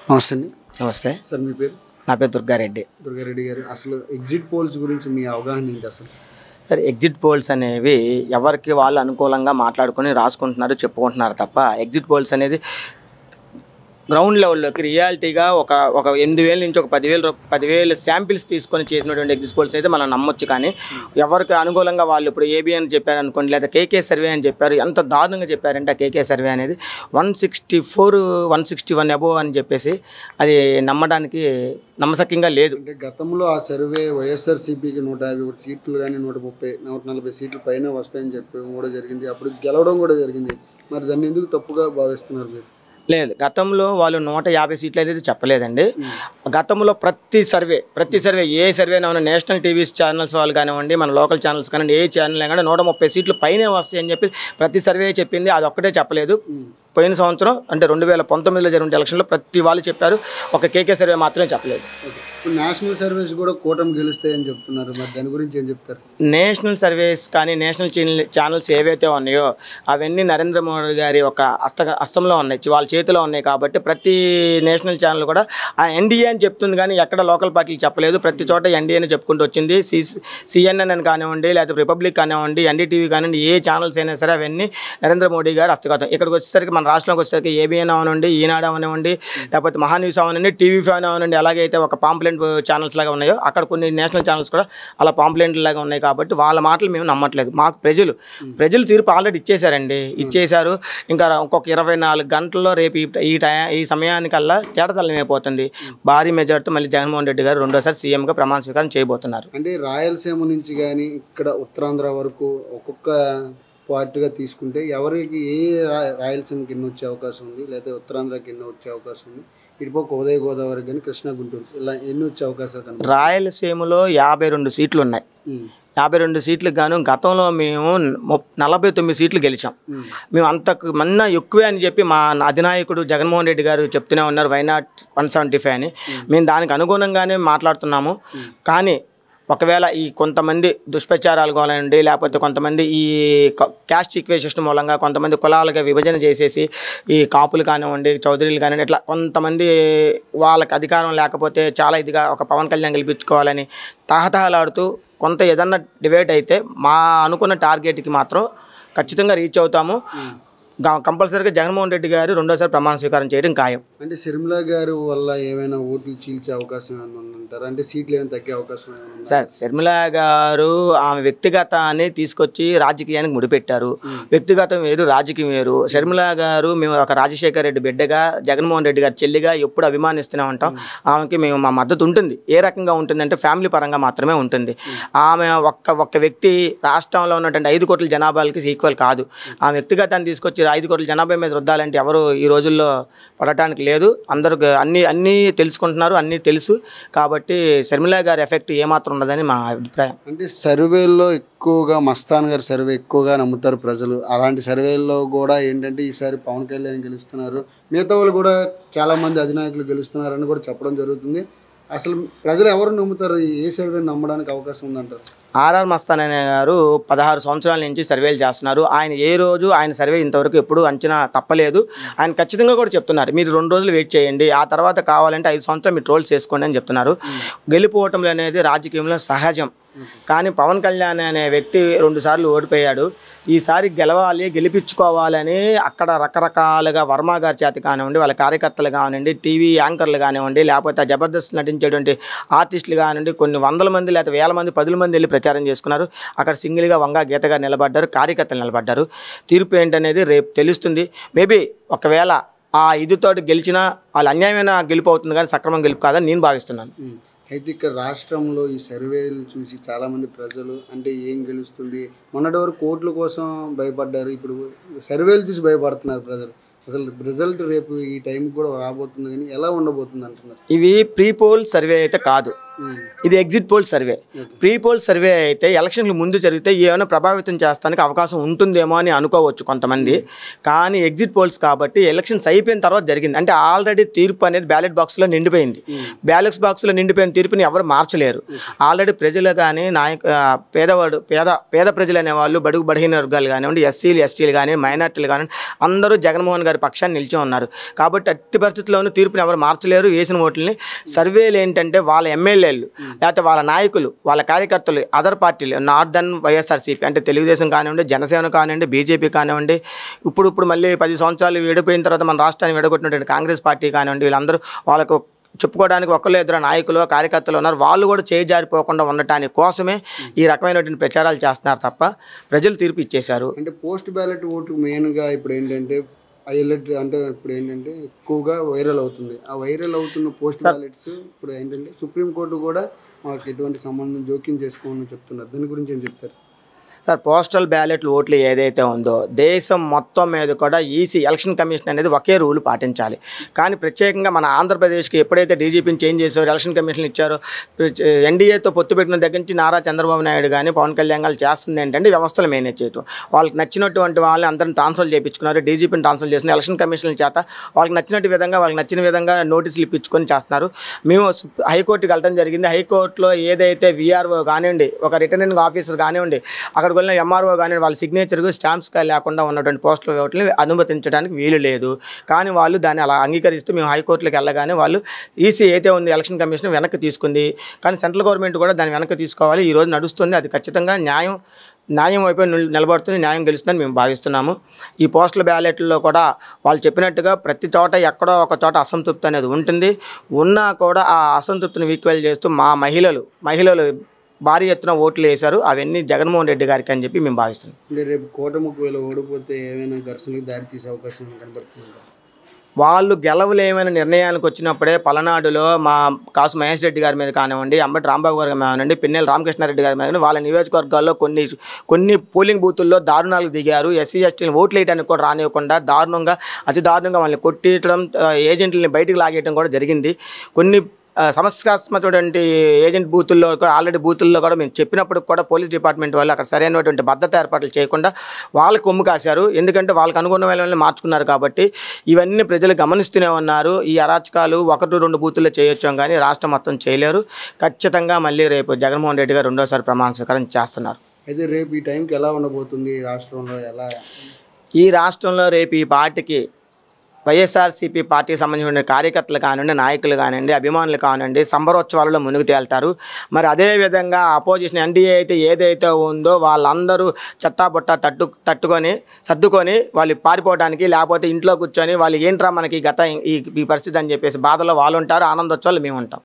నమస్తే అండి. నమస్తే సార్ మీ పేరు? నా పేరు దుర్గారెడ్డి. దుర్గారెడ్డి గారు, అసలు ఎగ్జిట్ పోల్స్ గురించి మీ అవగాహన ఏంటి అసలు? సరే, ఎగ్జిట్ పోల్స్ అనేవి ఎవరికి వాళ్ళు అనుకూలంగా మాట్లాడుకొని రాసుకుంటున్నారు, చెప్పుకుంటున్నారు తప్ప ఎగ్జిట్ పోల్స్ అనేది గ్రౌండ్ లెవెల్లోకి రియాలిటీగా ఒక 8,000 నుంచి ఒక 10,000 శాంపిల్స్ తీసుకొని చేసినటువంటి ఎగ్జిట్ పోల్స్ అయితే మనం నమ్మొచ్చు. కానీ ఎవరికి అనుకూలంగా వాళ్ళు ఇప్పుడు ఏబిఎన్ చెప్పారు అనుకోండి, లేదా కేకే సర్వే అని చెప్పారు, ఎంత దారుణంగా చెప్పారంటే ఆ కేకే సర్వే అనేది 164, 161 అబోవ్ అని చెప్పేసి అది నమ్మడానికి నమ్మశక్యంగా లేదు. అంటే గతంలో ఆ సర్వే వైఎస్ఆర్సీపీకి 151 సీట్లు కానీ 140 సీట్లు పైన వస్తాయని చెప్పడం కూడా జరిగింది. అప్పుడు గెలవడం కూడా జరిగింది. మరి దాన్ని ఎందుకు తప్పుగా భావిస్తున్నారు మీరు? లేదు, గతంలో వాళ్ళు 150 సీట్లు అయితే చెప్పలేదండి. గతంలో ప్రతి సర్వే ఏ సర్వేనా నేషనల్ టీవీ ఛానల్స్ వాళ్ళు కానివ్వండి, మన లోకల్ ఛానల్స్ కానివ్వండి, ఏ ఛానల్ కానీ 130 సీట్లు పైనే వస్తాయని చెప్పి ప్రతి సర్వే చెప్పింది. అది ఒక్కటే చెప్పలేదు. పోయిన సంవత్సరం అంటే 2019లో జరిగిన ఎలక్షన్లో ప్రతి వాళ్ళు చెప్పారు, ఒక కేకే సర్వే మాత్రమే చెప్పలేదు. నేషనల్ సర్వేస్ కూడా కూటమి గెలుస్తాయని చెప్తున్నారు. మరి దాని గురించి ఏం చెప్తారు? నేషనల్ సర్వేస్ కానీ నేషనల్ ఛానల్స్ ఏవైతే ఉన్నాయో అవన్నీ నరేంద్ర మోడీ గారి ఒక హస్తంలో ఉన్నాయి, వాళ్ళ చేతిలో ఉన్నాయి. కాబట్టి ప్రతి నేషనల్ ఛానల్ కూడా ఆ ఎన్డీఏ అని చెప్తుంది, కానీ ఎక్కడ లోకల్ పార్టీలు చెప్పలేదు. ప్రతి చోట ఎన్డీఏ అని చెప్పుకుంటూ వచ్చింది. CNN అని కానివ్వండి, లేకపోతే రిపబ్లిక్ కానివ్వండి, ఎన్డీటీవీ కానివ్వండి, ఏ ఛానల్స్ అయినా సరే అవన్నీ నరేంద్ర మోడీ గారు హస్తగతం. ఇక్కడికి వచ్చేసరికి మన రాష్ట్రంలోకి వచ్చేసరికి ఏబిఎన్ అవనండి, ఈనాడు అవనివ్వండి, లేకపోతే మహాన్యూస్ అవనండి, టీవీ ఫ్యాన్ అవనండి, అలాగైతే ఒక పాంప్లెంట్ ఛానల్స్ లాగా ఉన్నాయో అక్కడ కొన్ని నేషనల్ ఛానల్స్ కూడా అలా పాంప్లెంట్ లాగా ఉన్నాయి. కాబట్టి వాళ్ళ మాటలు మేము నమ్మట్లేదు. మాకు ప్రజలు తీర్పు ఆల్రెడీ ఇచ్చేశారు. ఇంకా ఇంకొక 24 గంటల్లో రేపు ఈ సమయానికల్లా తేటతెల్లమైపోతుంది. భారీ మెజార్టీతో మళ్ళీ జగన్మోహన్ రెడ్డి గారు రెండోసారి సీఎంగా ప్రమాణ స్వీకారం చేయబోతున్నారు. అంటే రాయలసీమ నుంచి కానీ ఇక్కడ ఉత్తరాంధ్ర వరకు ఒక్కొక్క పార్టీగా తీసుకుంటే ఎవరికి ఏ రాయలసీమకి ఎన్ని వచ్చే అవకాశం ఉంది, లేదా ఉత్తరాంధ్రకి ఎన్ని వచ్చే అవకాశం ఉంది, ఇటుపక్క ఉదయ గోదావరి కానీ కృష్ణా గుంటూరు ఇలా ఎన్ని వచ్చే అవకాశాలు కనుక? రాయలసీమలో 52 సీట్లు ఉన్నాయి. 52 సీట్లకు గాను గతంలో మేము 49 సీట్లు గెలిచాం. మేము అంతకన్నా ఎక్కువే అని చెప్పి మా అధినాయకుడు జగన్మోహన్ రెడ్డి గారు చెప్తూనే ఉన్నారు, వైనాట్ 175 అని. మేము దానికి అనుగుణంగానే మాట్లాడుతున్నాము. కానీ ఒకవేళ ఈ కొంతమంది దుష్ప్రచారాలు కానివ్వండి, లేకపోతే కొంతమంది ఈ క్యాస్ట్ ఈక్వేషన్ మూలంగా కొంతమంది కులాలుగా విభజన చేసేసి ఈ కాపులు కానివ్వండి, చౌదరీలు కానివ్వండి, ఇట్లా కొంతమంది వాళ్ళకి అధికారం లేకపోతే చాలా ఇదిగా ఒక పవన్ కళ్యాణ్ గెలిపించుకోవాలని తహతహలాడుతూ కొంత ఏదన్నా డిబేట్ అయితే మా అనుకున్న టార్గెట్కి మాత్రం ఖచ్చితంగా రీచ్ అవుతాము. కంపల్సరీగా జగన్మోహన్ రెడ్డి గారు రెండోసారి ప్రమాణ స్వీకారం చేయడం ఖాయం. అంటే షర్మిల గారు వల్ల ఏమైనా ఓట్లు చీల్చే అవకాశం ఏమైనా ఉందంటారా? అంటే సీట్లు ఏమైనా తగ్గే అవకాశం ఏమైనా? సార్, షర్మిల గారు ఆమె వ్యక్తిగతాన్ని తీసుకొచ్చి రాజకీయానికి ముడిపెట్టారు. వ్యక్తిగతం వేరు, రాజకీయం వేరు. షర్మిల గారు మేము ఒక రాజశేఖర రెడ్డి బిడ్డగా, జగన్మోహన్ రెడ్డి గారి చెల్లిగా ఎప్పుడు అభిమానిస్తూనే ఉంటాం. ఆమెకి మేము మా మద్దతు ఉంటుంది. ఏ రకంగా ఉంటుందంటే ఫ్యామిలీ పరంగా మాత్రమే ఉంటుంది. ఆమె ఒక్క వ్యక్తి రాష్ట్రంలో ఉన్నటువంటి 5 కోట్ల జనాభాలకి ఈక్వల్ కాదు. ఆ వ్యక్తిగతాన్ని తీసుకొచ్చి 5 కోట్ల జనాభా మీద రుద్దాలంటే ఎవరు ఈ రోజుల్లో పడటానికి లేదు. అందరూ అన్నీ తెలుసుకుంటున్నారు, అన్నీ తెలుసు. కాబట్టి షర్మిల గారి ఎఫెక్ట్ ఏమాత్రం ఉండదని మా అభిప్రాయం. అంటే సర్వేల్లో ఎక్కువగా మస్తాన్ గారి సర్వే ఎక్కువగా నమ్ముతారు ప్రజలు. అలాంటి సర్వేల్లో కూడా ఏంటంటే ఈసారి పవన్ కళ్యాణ్ గెలుస్తున్నారు, మిగతా వాళ్ళు కూడా చాలామంది అధినాయకులు గెలుస్తున్నారని కూడా చెప్పడం జరుగుతుంది. అసలు ప్రజలు ఎవరు నమ్ముతారు? ఏ సర్వే నమ్మడానికి అవకాశం ఉందంటారు? ఆర్ఆర్ మస్తాన్ అనే గారు 16 సంవత్సరాల నుంచి సర్వేలు చేస్తున్నారు. ఆయన ఏ రోజు ఆయన సర్వే ఇంతవరకు ఎప్పుడు అంచనా తప్పలేదు. ఆయన ఖచ్చితంగా కూడా చెప్తున్నారు, మీరు 2 రోజులు వెయిట్ చేయండి, ఆ తర్వాత కావాలంటే 5 సంవత్సరాలు మీరు ట్రోల్స్ చేసుకోండి అని చెప్తున్నారు. గెలిపోవటం అనేది రాజకీయంలో సహజం. కానీ పవన్ కళ్యాణ్ అనే వ్యక్తి 2 సార్లు ఓడిపోయాడు. ఈసారి గెలిపించుకోవాలని అక్కడ రకరకాలుగా వర్మ గారి చేతి కానివ్వండి, వాళ్ళ కార్యకర్తలు కానివ్వండి, టీవీ యాంకర్లు కానివ్వండి, లేకపోతే జబర్దస్త్ నటించేటువంటి ఆర్టిస్టులు కానివ్వండి, కొన్ని 100 మంది లేదా 1000 మంది 10 మంది వెళ్ళి ప్రచారం చేసుకున్నారు. అక్కడ సింగిల్గా వంగా గీత గారు నిలబడ్డారు, కార్యకర్తలు నిలబడ్డారు. తీర్పు ఏంటనేది రేపు తెలుస్తుంది. మేబీ ఒకవేళ ఆ ఇదితోటి గెలిచినా వాళ్ళు అన్యాయమైన గెలుపు అవుతుంది, కానీ సక్రమం గెలుపు కాదని నేను భావిస్తున్నాను. అయితే ఇక్కడ రాష్ట్రంలో ఈ సర్వేలు చూసి చాలామంది ప్రజలు అంటే ఏం గెలుస్తుంది, మొన్నటి వరకు కోట్ల కోసం భయపడ్డారు, ఇప్పుడు సర్వేలు చూసి భయపడుతున్నారు ప్రజలు. అసలు రిజల్ట్ రేపు ఈ టైంకి కూడా రాబోతుంది, కానీ ఎలా ఉండబోతుంది అంటున్నారు? ఇవి ప్రీ పోల్ సర్వే అయితే కాదు. ఇది exit poll survey. Pre poll survey అయితే ఎలక్షన్లు ముందు జరిగితే ఏమైనా ప్రభావితం చేస్తానికి అవకాశం ఉంటుందేమో అని అనుకోవచ్చు కొంతమంది. కానీ ఎగ్జిట్ పోల్స్ కాబట్టి ఎలక్షన్స్ అయిపోయిన తర్వాత జరిగింది. అంటే ఆల్రెడీ తీర్పు అనేది బ్యాలెట్ బాక్స్లో నిండిపోయింది. బ్యాలెట్ బాక్స్లో నిండిపోయిన తీర్పుని ఎవరు మార్చలేరు. ఆల్రెడీ ప్రజలు కానీ పేద ప్రజలు అనేవాళ్ళు, బడుగు బలహీన వర్గాలు కానివ్వండి, ఎస్సీలు ఎస్టీలు కానీ, మైనార్టీలు కానీ అందరూ జగన్మోహన్ గారి పక్షాన్ని నిలిచి ఉన్నారు. కాబట్టి అట్టి పరిస్థితుల్లోనూ తీర్పుని ఎవరు మార్చలేరు. వేసిన ఓట్లని సర్వేలు ఏంటంటే వాళ్ళ ఎమ్మెల్యేలు లేకపోతే వాళ్ళ నాయకులు, వాళ్ళ కార్యకర్తలు, అదర్ పార్టీలు నాట్ దెన్ వైఎస్ఆర్సీపీ అంటే తెలుగుదేశం కానివ్వండి, జనసేన కానివ్వండి, బీజేపీ కానివ్వండి, ఇప్పుడు మళ్ళీ 10 సంవత్సరాలు విడిపోయిన తర్వాత మన రాష్ట్రాన్ని విడగొట్టినటువంటి కాంగ్రెస్ పార్టీ కానివ్వండి, వీళ్ళందరూ వాళ్ళకు చెప్పుకోవడానికి ఒకళ్ళు ఇద్దరు నాయకులు కార్యకర్తలు ఉన్నారు. వాళ్ళు కూడా చేయి జారిపోకుండా ఉండటానికి కోసమే ఈ రకమైనటువంటి ప్రచారాలు చేస్తున్నారు తప్ప ప్రజలు తీర్పు ఇచ్చేశారు. అంటే పోస్ట్ బ్యాలెట్ ఓటు మెయిన్గా ఇప్పుడు ఏంటంటే అంటే ఇప్పుడు ఏంటంటే ఎక్కువగా వైరల్ అవుతుంది. ఆ వైరల్ అవుతున్న పోస్ట్ బ్యాలెట్స్ ఇప్పుడు ఏంటంటే సుప్రీంకోర్టు కూడా మాకు ఎటువంటి సంబంధం జోక్యం చేసుకోమని చెప్తున్నారు. దాని గురించి ఏం చెప్తారు సార్? పోస్టల్ బ్యాలెట్ ఓట్లు ఏదైతే ఉందో దేశం మొత్తం మీద కూడా ఈసీ ఎలక్షన్ కమిషన్ అనేది ఒకే రూల్ పాటించాలి. కానీ ప్రత్యేకంగా మన ఆంధ్రప్రదేశ్కి ఎప్పుడైతే డీజీపీని చేంజ్ చేశారో, ఎలక్షన్ కమిషన్ ఇచ్చారో, ఎన్డీఏతో పొత్తు పెట్టిన దగ్గర నుంచి నారా చంద్రబాబు నాయుడు కానీ పవన్ కళ్యాణ్ గారు చేస్తుంది ఏంటంటే వ్యవస్థలు మేనేజ్ చేయటం. వాళ్ళకి నచ్చినటువంటి వాళ్ళని అందరిని ట్రాన్స్ఫర్ చేయించుకున్నారు, డీజీపీని ట్రాన్స్ఫర్ చేసిన ఎలక్షన్ కమిషన్ల చేత వాళ్ళకి నచ్చిన విధంగా నోటీసులు ఇప్పించుకొని చేస్తున్నారు. మేము హైకోర్టుకి వెళ్ళడం జరిగింది. హైకోర్టులో ఏదైతే వీఆర్ఓ కానివ్వండి, ఒక రిటర్నింగ్ ఆఫీసర్ కానివ్వండి, అక్కడ వెళ్ళిన ఎంఆర్ఓ కానీ వాళ్ళ సిగ్నేచర్కు స్టాంప్స్ లేకుండా ఉన్నటువంటి పోస్టల్ ఓట్లని అనుమతించడానికి వీలు లేదు. కానీ వాళ్ళు దాన్ని అలా అంగీకరిస్తూ మేము హైకోర్టులకు వెళ్ళగానే వాళ్ళు ఈసీ అయితే ఉంది ఎలక్షన్ కమిషన్ వెనక్కి తీసుకుంది. కానీ సెంట్రల్ గవర్నమెంట్ కూడా దాన్ని వెనక్కి తీసుకోవాలి. ఈ రోజు నడుస్తుంది. అది ఖచ్చితంగా న్యాయం వైపు నిలబడుతుంది, న్యాయం గెలుస్తుందని మేము భావిస్తున్నాము. ఈ పోస్టల్ బ్యాలెట్లో కూడా వాళ్ళు చెప్పినట్టుగా ప్రతి చోట ఎక్కడో ఒక చోట అసంతృప్తి అనేది ఉంటుంది. ఉన్నా కూడా ఆ అసంతృప్తిని ఈక్వల్ చేస్తూ మా మహిళలు భారీ ఎత్తున ఓట్లు వేశారు. అవన్నీ జగన్మోహన్ రెడ్డి గారికి అని చెప్పి మేము భావిస్తున్నాం. అంటే రేపు కూటమికి వీళ్ళు ఓడిపోతే ఏమైనా ఘర్షణలకు దారి తీసే అవకాశం కనబడుతుంది. వాళ్ళు గెలవలేమని నిర్ణయానికి వచ్చినప్పుడే పలనాడులో మా కాసు మహేష్ రెడ్డి గారి మీద కానివ్వండి, అంబటి రాంబాబు గారి కానివ్వండి, పిన్నెల రామకృష్ణారెడ్డి గారి మీద వాళ్ళ నియోజకవర్గాల్లో కొన్ని పోలింగ్ బూతుల్లో దారుణాలకు దిగారు. ఎస్సీ ఎస్టీని ఓట్లు వేయడానికి కూడా రానివ్వకుండా అతి దారుణంగా వాళ్ళని కొట్టించడం, ఏజెంట్లని బయటకు లాగేయడం కూడా జరిగింది. కొన్ని సమస్యాత్మకటువంటి ఏజెంట్ బూతుల్లో ఆల్రెడీ బూతుల్లో కూడా మేము చెప్పినప్పుడు కూడా పోలీస్ డిపార్ట్మెంట్ వాళ్ళు అక్కడ సరైనటువంటి భద్రత ఏర్పాట్లు చేయకుండా వాళ్ళకు కొమ్ము కాశారు. ఎందుకంటే వాళ్ళకి అనుగుణమైన మార్చుకున్నారు కాబట్టి ఇవన్నీ ప్రజలు గమనిస్తూనే ఉన్నారు. ఈ అరాచకాలు 1-2 బూతుల్లో చేయొచ్చాం కానీ రాష్ట్రం మొత్తం చేయలేరు. ఖచ్చితంగా మళ్ళీ రేపు జగన్మోహన్ రెడ్డి గారు 2వ సారి ప్రమాణ స్వీకారం చేస్తున్నారు. అయితే రేపు ఈ టైంకి ఎలా ఉండబోతుంది రాష్ట్రంలో? ఈ రాష్ట్రంలో రేపు ఈ పార్టీకి వైఎస్ఆర్సీపీ పార్టీకి సంబంధించిన కార్యకర్తలు కానివ్వండి, నాయకులు కానివ్వండి, అభిమానులు కానివ్వండి సంబరోత్సవాలలో మునిగి తేల్తారు. మరి అదేవిధంగా అపోజిషన్ ఎన్డీఏ అయితే ఏదైతే ఉందో వాళ్ళందరూ చట్టాబొట్టా సర్దుకొని వాళ్ళు పారిపోవడానికి, లేకపోతే ఇంట్లో కూర్చొని వాళ్ళు ఏంట్రా మనకి ఈ పరిస్థితి అని చెప్పేసి బాధలో వాళ్ళు ఉంటారు, ఆనందోత్సవాలు మేము ఉంటాం.